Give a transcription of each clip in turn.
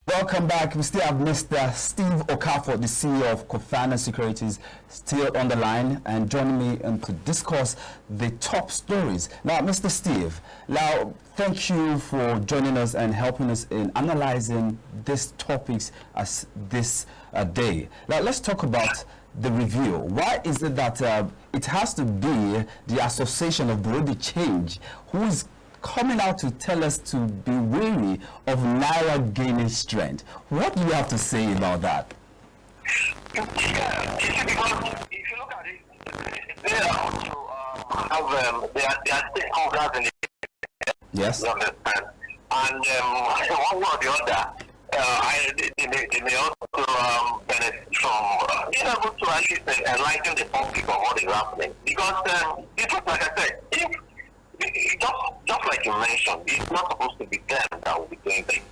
Welcome back. We still have Mr. Steve Okafor, the CEO of Kofana Securities, still on the line and joining me to discuss the top stories. Now, Mr. Steve, thank you for joining us and helping us in analyzing these topics as this day. Now, let's talk about the review. Why is it that it has to be the Association of Bureau de Change who is coming out to tell us to be wary of Naira gaining strength? What do you have to say about that? Yeah, because if you look at it, they are also they are stakeholders in it. Yes. You understand? And one way or the other, they may also benefit from being able to at least enlighten the public of what is happening. Because it looks like I said, just like you mentioned, it's not supposed to be them that will be doing things.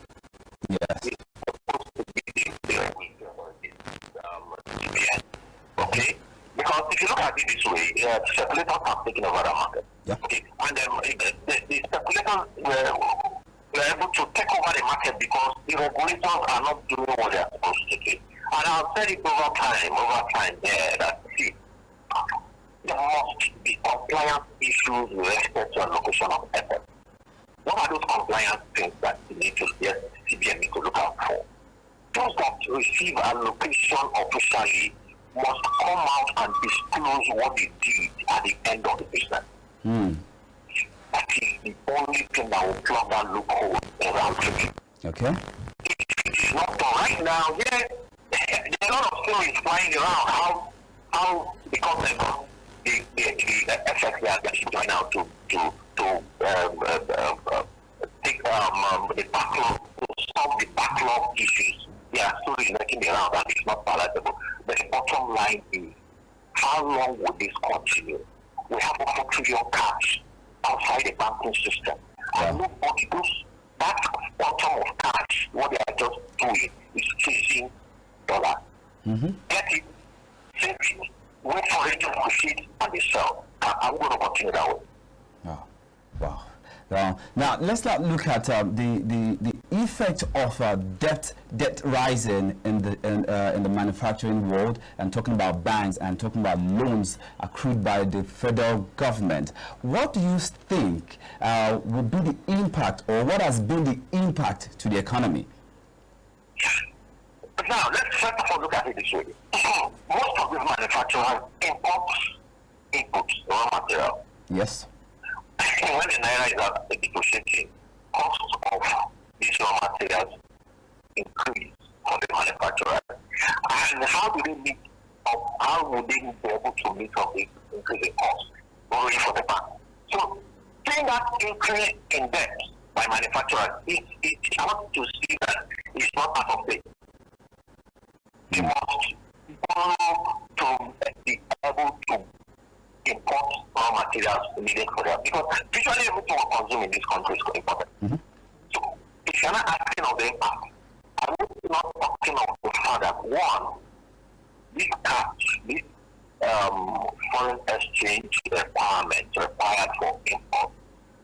Yes. It's supposed to be the CBN. Okay? Because if you look at it this way, speculators have taken over the market. Yeah. Okay? And the speculators were able to take over the market because the regulators are not doing what they are supposed to do. And I've said it over time that, see, there must be compliance issues with respect to allocation of assets. What are those compliance things that you need to, yes, CBN need to look out for? Those that receive allocation officially must come out and disclose what they did at the end of the business. That is the only thing that will plug that loophole around to. Okay. It is not done right now. Yeah, there are a lot of stories flying around how because the FX they are getting right now to take the backlog, to solve the backlog issues. There are stories making around that it's not palatable. But the bottom line is, how long will this continue? We have over $1 trillion cash outside the banking system. And nobody knows that quantum of cash, what they are just doing is chasing dollars. Get it, save it, wait for it to proceed and they sell. I'm going to continue that way. Wow. Now let's not look at the effect of debt rising in the manufacturing world, and talking about banks and talking about loans accrued by the federal government. What do you think would be the impact, or what has been the impact to the economy? Now let's first of all look at it this way. Most of these manufacturers import inputs, raw material. Yes. When the Naira is at depreciating, costs of these raw materials increase for the manufacturer. And how do they meet up? How would they be able to meet up with increasing costs? Borrowing for the bank. So, seeing that increase in debt by manufacturers, it's hard to see that it's not part of it. They must borrow to be able to import raw materials needed for that, because visually everything we consume in this country is important. So if you're not asking of the impact, I'm not talking of the fact that one, this cash, this foreign exchange requirement required for import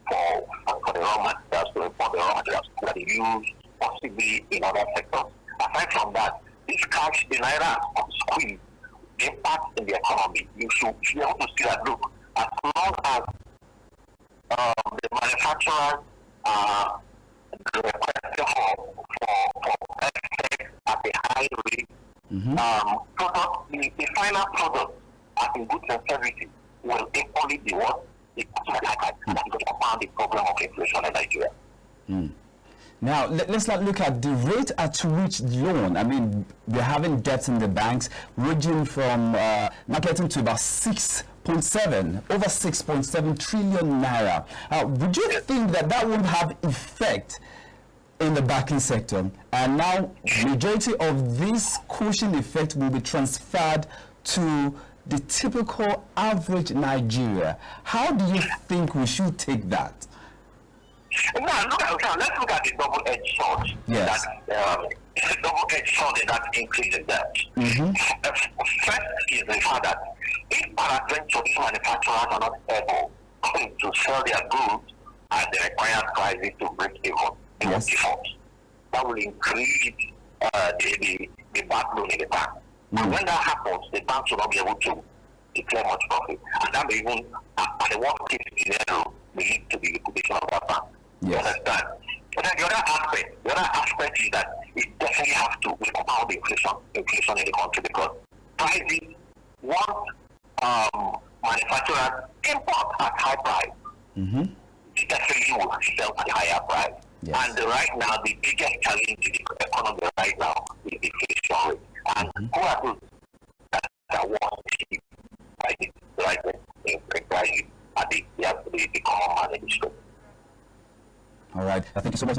for the raw materials, to import the raw materials that are used possibly in other sectors. Aside from that, this cash, the Naira squeeze, the impact in the economy, you should be able to see that, look, as long as the manufacturers are requesting for FX at a high rate, the final product as in goods and services will equally be what the consumer that is going to compound the problem of inflation in Nigeria. Now, let's not look at the rate at which loan. I mean, we're having debts in the banks ranging from not getting to about 6.7, over 6.7 trillion naira. Would you think that won't have effect in the banking sector? And now, majority of this cushion effect will be transferred to the typical average Nigeria. How do you think we should take that? Now, let's look at the double-edged sword. Yes. The double-edged sword in that increase in debt. First is the fact that if peradventure these manufacturers are not able to sell their goods at the required prices to break even, they will default. that will increase the backbone in the bank. And when that happens, the banks will not be able to declare much profit. And that may even, at the worst case scenario, may lead to the liquidation of that bank. Yes. You understand? But then the other aspect is that it definitely has to compound the inflation in the country, because prices, once manufacturers import at high price, it definitely will sell at higher price. Yes. And right now, the biggest challenge in the economy right now is the inflation rate. And who are those that want to keep prices at the common man in the street? All right, thank you so much.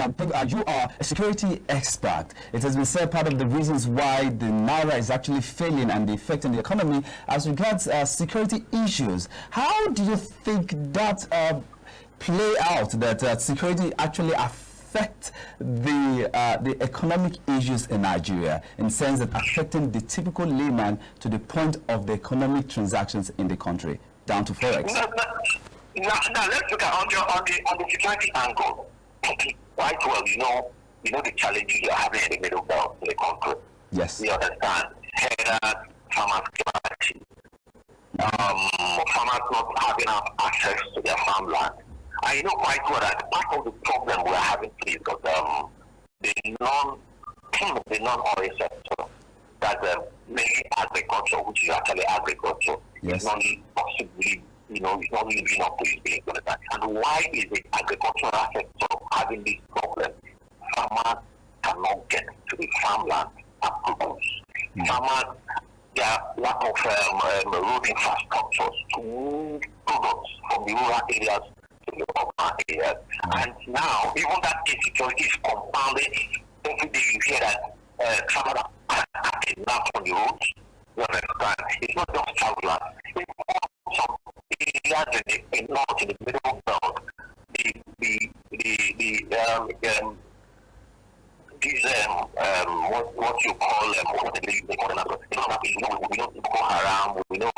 You are a security expert. It has been said part of the reasons why the Naira is actually failing and the effect on the economy as regards security issues. How do you think that play out, that security actually affect the economic issues in Nigeria, in the sense that affecting the typical layman to the point of the economic transactions in the country, down to Forex? Now let's look at on the security angle. Quite well, you know the challenges you're having in the middle belt in the country. Yes. You understand? Headers, farmers capacity, farmers not having access to their farmland. I know quite well that part of the problem we're having today is because the non-oil sector, that mainly agriculture, which is actually agriculture, yes, is not possibly, it's not living up to its being good. And why is the agricultural sector having this problem? Farmers cannot get to the farmland and produce. Farmers, there lack of road infrastructures to move products from the rural areas to the urban areas. And now, even that insecurity is compounded. Every day you hear that farmers are kidnapped on the roads. You understand? It's not just travelers. It's also areas in the north, in the middle belt. What you call what they call them, we know Boko Haram, we know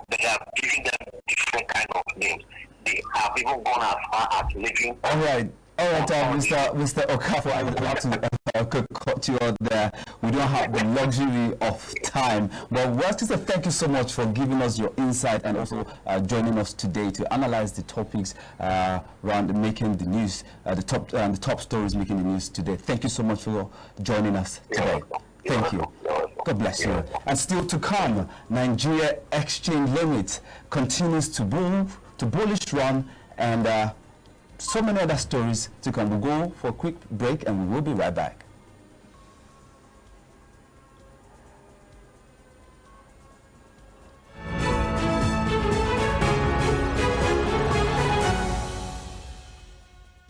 they are giving them different kind of names. They have even gone as far as living. All right, Mr. Okafor, I would like to cut you out there. We don't have the luxury of time, but we want to say thank you so much for giving us your insight and also joining us today to analyze the topics around making the news, the top stories making the news today. Thank you so much for joining us today. Thank you. God bless you. And still to come, Nigeria exchange limit continues to bullish run, and so many other stories to come. We'll go for a quick break and we will be right back.